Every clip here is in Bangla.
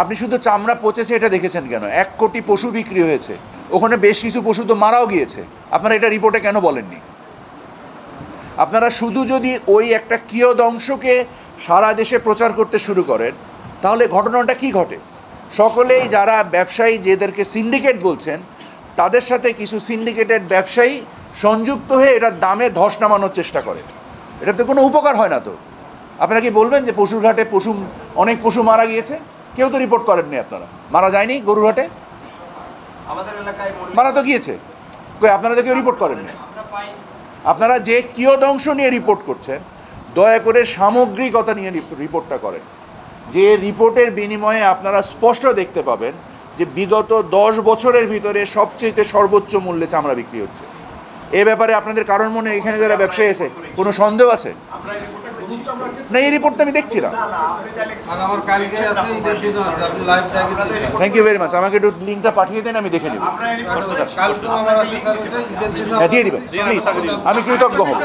আপনি শুধু চামড়া পচেছে এটা দেখেছেন কেন? 1 কোটি পশু বিক্রি হয়েছে, ওখানে বেশ কিছু পশু তো মারাও গিয়েছে, আপনারা এটা রিপোর্টে কেন বলেননি? আপনারা শুধু যদি ওই একটা কিয়দংশকে সারা দেশে প্রচার করতে শুরু করেন তাহলে ঘটনাটা কি ঘটে? সকলেই যারা ব্যবসায়ী যাদেরকে সিন্ডিকেট বলছেন তাদের সাথে কিছু সিন্ডিকেটেড ব্যবসায়ী সংযুক্ত হয়ে এটার দামে ধস নামানোর চেষ্টা করে, এটাতে কোনো উপকার হয় না। তো আপনারা কি বলবেন যে পশুর ঘাটে অনেক পশু মারা গিয়েছে? কেউ তো রিপোর্ট করেননি। আপনারা মারা যায়নি গরুর ঘাটে? আমাদের এলাকায় মারা তো গিয়েছে, কই আপনারা তো কেউ রিপোর্ট করেননি। আপনারা যে কিয়দংশ নিয়ে রিপোর্ট করছেন দয়া করে সামগ্রিকতা নিয়ে রিপোর্টটা করেন, যে রিপোর্টের বিনিময়ে আপনারা স্পষ্ট দেখতে পাবেন যে বিগত 10 বছরের ভিতরে সবচেয়ে সর্বোচ্চ মূল্যে চামড়া বিক্রি হচ্ছে। এ ব্যাপারে আপনাদের কারোর মনে এখানে যারা ব্যবসায়ী আছে কোনো সন্দেহ আছে? না, এই রিপোর্টটা আমি দেখছি না। Thank you very much. আমাকে একটু লিঙ্কটা পাঠিয়ে দেন, আমি দেখে নেব। হ্যাঁ, দিয়ে দিবেন প্লিজ, আমি কৃতজ্ঞ হব,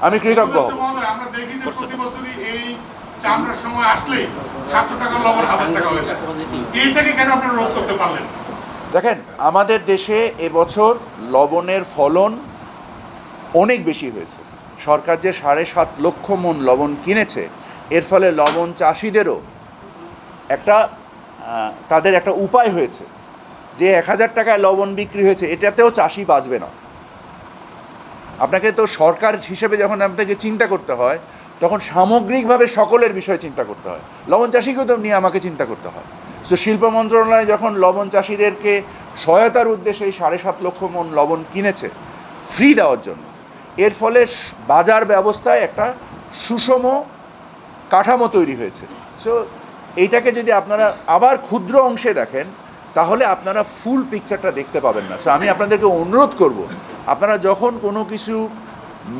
আমি কৃতজ্ঞ হব। আমরা দেখি যে প্রতি বছরই এই চামড়ার সময় আসলেই 700 টাকা লবণ 1000 টাকা হয়ে যায়। এইটাকে কেন আপনারা রোধ করতে পারলেন? দেখেন, আমাদের দেশে এবছর লবণের ফলন অনেক বেশি হয়েছে। সরকার যে 7.5 লক্ষ মণ লবণ কিনেছে, এর ফলে লবণ চাষিদেরও তাদের একটা উপায় হয়েছে যে 1000 টাকায় লবণ বিক্রি হয়েছে, এটাতেও চাষি বাঁচবে না। আপনাকে তো সরকার হিসেবে যখন আপনাকে চিন্তা করতে হয় তখন সামগ্রিকভাবে সকলের বিষয়ে চিন্তা করতে হয়। লবণ চাষিকেও তো নিয়ে আমাকে চিন্তা করতে হয়। সো শিল্প মন্ত্রণালয় যখন লবণ চাষিদেরকে সহায়তার উদ্দেশ্যে এই 7.5 লক্ষ মণ লবণ কিনেছে ফ্রি দেওয়ার জন্য, এর ফলে বাজার ব্যবস্থায় একটা সুষম কাঠামো তৈরি হয়েছে। সো এইটাকে যদি আপনারা আবার ক্ষুদ্র অংশে দেখেন তাহলে আপনারা ফুল পিকচারটা দেখতে পাবেন না। সো আমি আপনাদেরকে অনুরোধ করব, আপনারা যখন কোনো কিছু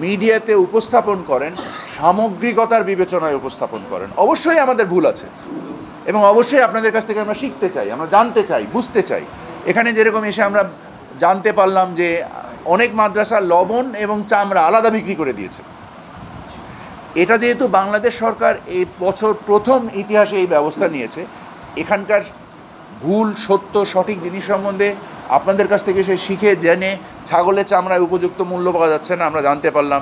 মিডিয়াতে উপস্থাপন করেন সামগ্রিকতার বিবেচনায় উপস্থাপন করেন। অবশ্যই আমাদের ভুল আছে এবং অবশ্যই আপনাদের কাছ থেকে আমরা শিখতে চাই, আমরা জানতে চাই, বুঝতে চাই। এখানে যেরকম এসে আমরা জানতে পারলাম যে অনেক মাদ্রাসা লবণ এবং চামড়া আলাদা বিক্রি করে দিয়েছে। এটা যেহেতু বাংলাদেশ সরকার এই বছর প্রথম ইতিহাসে এই ব্যবস্থা নিয়েছে, এখানকার ভুল সত্য সঠিক জিনিস সম্বন্ধে আপনাদের কাছ থেকে সে শিখে জেনে ছাগলের চামড়ায় উপযুক্ত মূল্য পাওয়া যাচ্ছে না আমরা জানতে পারলাম।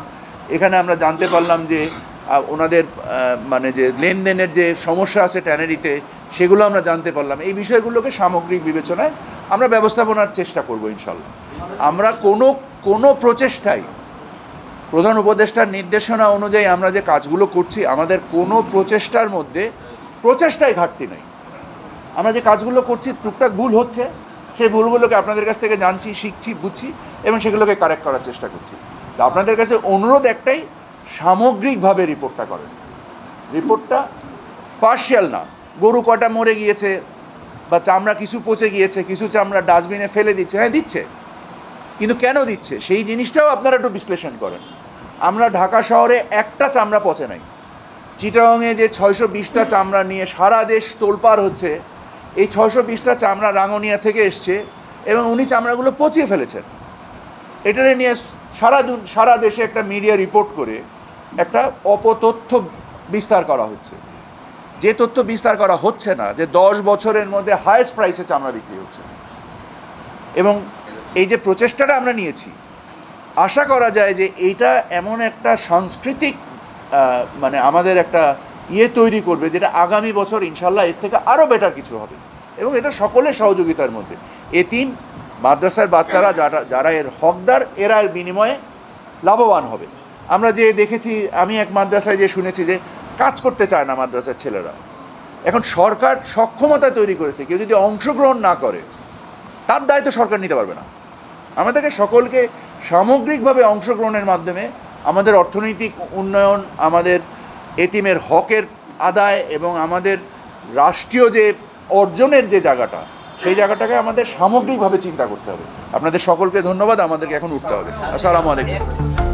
এখানে আমরা জানতে পারলাম যে ওনাদের মানে যে লেনদেনের যে সমস্যা আছে ট্যানারিতে, সেগুলো আমরা জানতে পারলাম। এই বিষয়গুলোকে সামগ্রিক বিবেচনায় আমরা ব্যবস্থাপনার চেষ্টা করব ইনশাল্লাহ। আমরা কোনো প্রচেষ্টাই প্রধান উপদেষ্টার নির্দেশনা অনুযায়ী আমরা যে কাজগুলো করছি আমাদের কোনো প্রচেষ্টার মধ্যে প্রচেষ্টায় ঘাটতি নেই। আমরা যে কাজগুলো করছি টুকটাক ভুল হচ্ছে, সেই ভুলগুলোকে আপনাদের কাছ থেকে জানছি, শিখছি, বুঝছি এবং সেগুলোকে কারেক্ট করার চেষ্টা করছি। তো আপনাদের কাছে অনুরোধ একটাই, সামগ্রিকভাবে রিপোর্টটা করেন। রিপোর্টটা পার্শিয়াল না, গরু কটা মরে গিয়েছে বা চামড়া কিছু পচে গিয়েছে, কিছু চামড়া ডাস্টবিনে ফেলে দিচ্ছে, হ্যাঁ দিচ্ছে, কিন্তু কেন দিচ্ছে সেই জিনিসটাও আপনারা একটু বিশ্লেষণ করেন। আমরা ঢাকা শহরে একটা চামড়া পচে নাই। চিটাগংয়ে যে 620টা চামড়া নিয়ে সারা দেশ তোলপাড় হচ্ছে, এই 620টা চামড়া রাঙ্গুনিয়া থেকে এসছে এবং উনি চামড়াগুলো পচিয়ে ফেলেছেন। এটারে নিয়ে সারা দেশে একটা মিডিয়া রিপোর্ট করে একটা অপতথ্য বিস্তার করা হচ্ছে। যে তথ্য বিস্তার করা হচ্ছে না যে 10 বছরের মধ্যে হাইয়েস্ট প্রাইসে চামড়া বিক্রি হচ্ছে। এবং এই যে প্রচেষ্টাটা আমরা নিয়েছি, আশা করা যায় যে এইটা এমন একটা সাংস্কৃতিক মানে আমাদের একটা তৈরি করবে যেটা আগামী বছর ইনশাল্লাহ এর থেকে আরও বেটার কিছু হবে এবং এটা সকলের সহযোগিতার মধ্যে। এতিম মাদ্রাসার বাচ্চারা যারা এর হকদার, এরা এর বিনিময়ে লাভবান হবে। আমরা যে দেখেছি, আমি এক মাদ্রাসায় যে শুনেছি যে কাজ করতে চায় না মাদ্রাসার ছেলেরা। এখন সরকার সক্ষমতা তৈরি করেছে, কেউ যদি অংশগ্রহণ না করে তার দায়িত্ব সরকার নিতে পারবে না। আমাদেরকে সকলকে সামগ্রিকভাবে অংশগ্রহণের মাধ্যমে আমাদের অর্থনৈতিক উন্নয়ন, আমাদের এতিমের হকের আদায় এবং আমাদের রাষ্ট্রীয় যে অর্জনের যে জায়গাটা, সেই জায়গাটাকে আমাদের সামগ্রিকভাবে চিন্তা করতে হবে। আপনাদের সকলকে ধন্যবাদ। আমাদেরকে এখন উঠতে হবে। আসসালামু আলাইকুম।